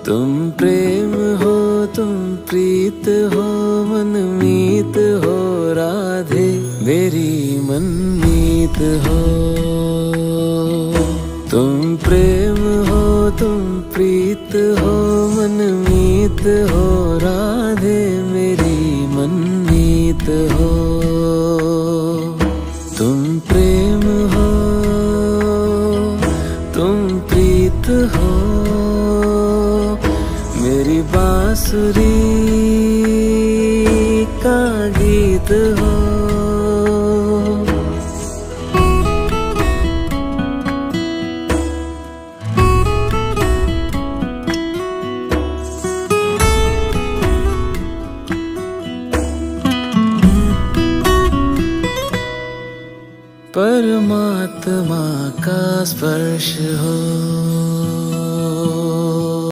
तुम प्रेम हो, तुम प्रीत हो, मनमीत हो राधे, मेरी मनमीत हो। तुम प्रेम हो, तुम प्रीत हो, मनमीत हो राधे, मेरी मनमीत हो। तुम प्रेम हो, तुम प्रीत हो, मेरी बांसुरी का गीत हो। परमात्मा का स्पर्श हो,